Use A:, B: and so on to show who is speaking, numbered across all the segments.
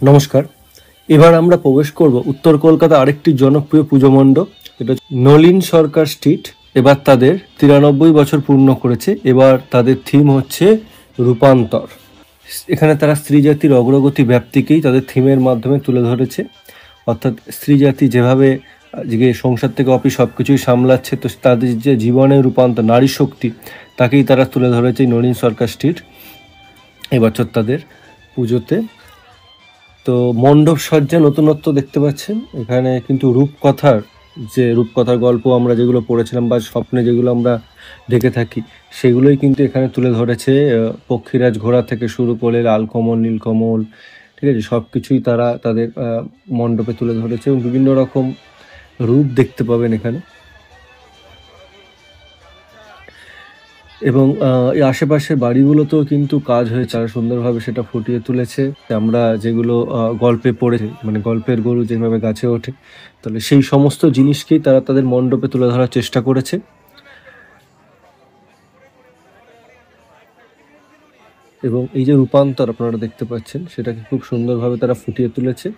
A: নমস্কার। এবার আমরা প্রবেশ করব উত্তর কলকাতা আরেকটি জনপ্রিয় পুজো মণ্ডপ, এটা নলিন সরকার স্ট্রিট। এবার তাদের 93 বছর পূর্ণ করেছে। এবার তাদের থিম হচ্ছে রূপান্তর। এখানে তারা স্ত্রী জাতির অগ্রগতি ব্যাপ্তিকেই তাদের থিমের মাধ্যমে তুলে ধরেছে। অর্থাৎ স্ত্রী জাতি যেভাবে আজকে সংসার থেকে অফিস সব কিছুই সামলাচ্ছে, তো তাদের যে জীবনের রূপান্তর, নারী শক্তি, তাকেই তারা তুলে ধরেছে নলিন সরকার স্ট্রিট এবছর তাদের পুজোতে। তো মণ্ডপ সজ্জা নতুনত্ব দেখতে পাচ্ছেন। এখানে কিন্তু রূপকথার গল্প আমরা যেগুলো পড়েছিলাম বা স্বপ্নে যেগুলো আমরা দেখে থাকি, সেগুলোই কিন্তু এখানে তুলে ধরেছে। পক্ষীরাজ ঘোড়া থেকে শুরু করে লাল কমল, নীলকমল, ঠিক আছে, সব কিছুই তারা তাদের মণ্ডপে তুলে ধরেছে এবং বিভিন্ন রকম রূপ দেখতে পাবেন এখানে। এবং এই আশেপাশের বাড়িগুলোতেও কিন্তু কাজ হয়েছে, তারা সুন্দরভাবে সেটা ফুটিয়ে তুলেছে। আমরা যেগুলো গল্পে পড়েছি, মানে গল্পের গরু যেভাবে গাছে ওঠে, তাহলে সেই সমস্ত জিনিসকেই তারা তাদের মণ্ডপে তুলে ধরার চেষ্টা করেছে। এবং এই যে রূপান্তর আপনারা দেখতে পাচ্ছেন, সেটাকে খুব সুন্দরভাবে তারা ফুটিয়ে তুলেছে।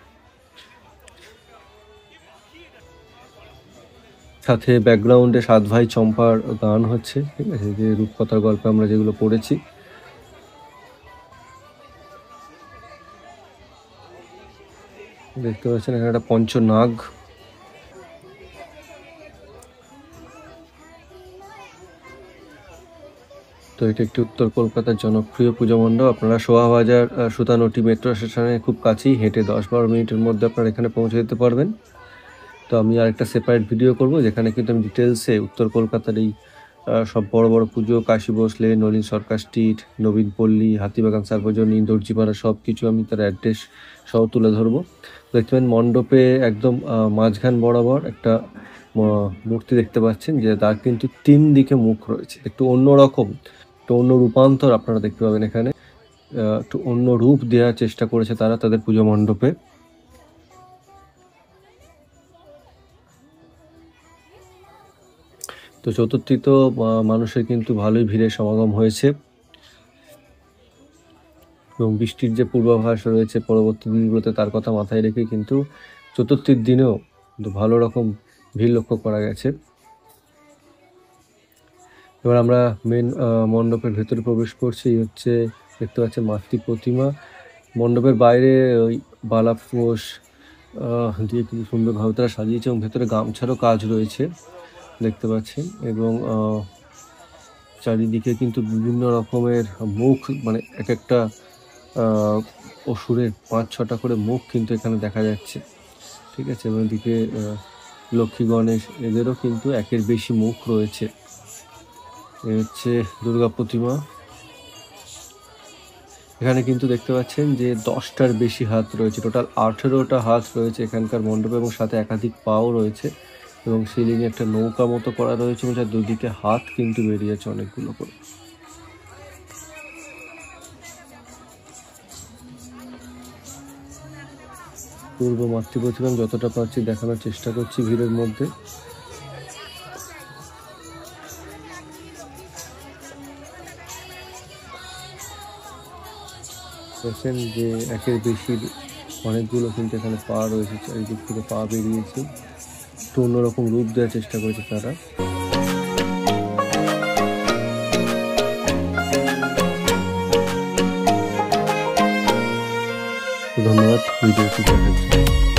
A: সাথে ব্যাকগ্রাউন্ডে সাত ভাই চম্পার গান হচ্ছে, ঠিক আছে, যে রূপকথার গল্পে আমরা যেগুলো পড়েছি। দেখতে পাচ্ছেন এখানে একটা পঞ্চনাগ। তো এটা একটি উত্তর কলকাতার জনপ্রিয় পুজো মণ্ডপ। আপনারা শোভাবাজার সুতানুটি মেট্রো স্টেশনে খুব কাছেই, হেঁটে 10-12 মিনিটের মধ্যে আপনারা এখানে পৌঁছে যেতে পারবেন। তো আমি আরেকটা সেপারেট ভিডিও করব, যেখানে কিন্তু আমি ডিটেলসে উত্তর কলকাতার এই সব বড় বড় পুজো, কাশী ভোসলে, নলিন সরকার স্ট্রিট, নবীনপল্লী, হাতিবাগান, সার্বজনীন, দর্জিপাড়া, সব কিছু আমি তার অ্যাড্রেস সহ তুলে ধরবো। দেখতে পাবেন মণ্ডপে একদম মাঝখান বরাবর একটা মূর্তি দেখতে পাচ্ছেন, যে তার কিন্তু 3 দিকে মুখ রয়েছে। একটু অন্যরকম, একটু অন্য রূপান্তর আপনারা দেখতে পাবেন এখানে। একটু অন্য রূপ দেওয়ার চেষ্টা করেছে তারা তাদের পুজো মণ্ডপে। তো চতুর্থী তো মানুষের কিন্তু ভালোই ভিড়ের সমাগম হয়েছে এবং বৃষ্টির যে পূর্বাভাস রয়েছে পরবর্তী দিনগুলোতে, তার কথা মাথায় রেখে কিন্তু চতুর্থীর দিনেও কিন্তু ভালো রকম ভিড় লক্ষ্য করা গেছে। এবার আমরা মেন মণ্ডপের ভেতরে প্রবেশ করছি। হচ্ছে দেখতে পাচ্ছেন মাতৃ প্রতিমা। মণ্ডপের বাইরে ওই বালাফোস দিয়ে কিন্তু সুন্দরভাবে তারা সাজিয়েছে এবং ভেতরে গামছারও কাজ রয়েছে দেখতে পাচ্ছেন। এবং চারিদিকে কিন্তু বিভিন্ন রকমের মুখ, মানে এক একটা অসুরের 5-6টা করে মুখ কিন্তু এখানে দেখা যাচ্ছে, ঠিক আছে। এবং এদিকে লক্ষ্মী গণেশ, এদেরও কিন্তু একের বেশি মুখ রয়েছে। এ হচ্ছে দুর্গা প্রতিমা। এখানে কিন্তু দেখতে পাচ্ছেন যে 10টার বেশি হাত রয়েছে, টোটাল 18টা হাত রয়েছে এখানকার মণ্ডপে, এবং সাথে একাধিক পাও রয়েছে। এবং সিলিংয়ে একটা নৌকা মতো করা রয়েছে এবং যার দুদিকে হাত কিন্তু বেরিয়েছে অনেকগুলো করে। পূর্ব মাতৃ প্রতিমা যতটা পারছি দেখানোর চেষ্টা করছি ভিড়ের মধ্যে। দেখছেন যে একের বেশি অনেকগুলো কিন্তু এখানে পা রয়েছে, চারিদিক থেকে পা বেরিয়েছে। একটু অন্যরকম রূপ দেওয়ার চেষ্টা করেছে তারা। ধন্যবাদ ভিডিওটি দেখার জন্য।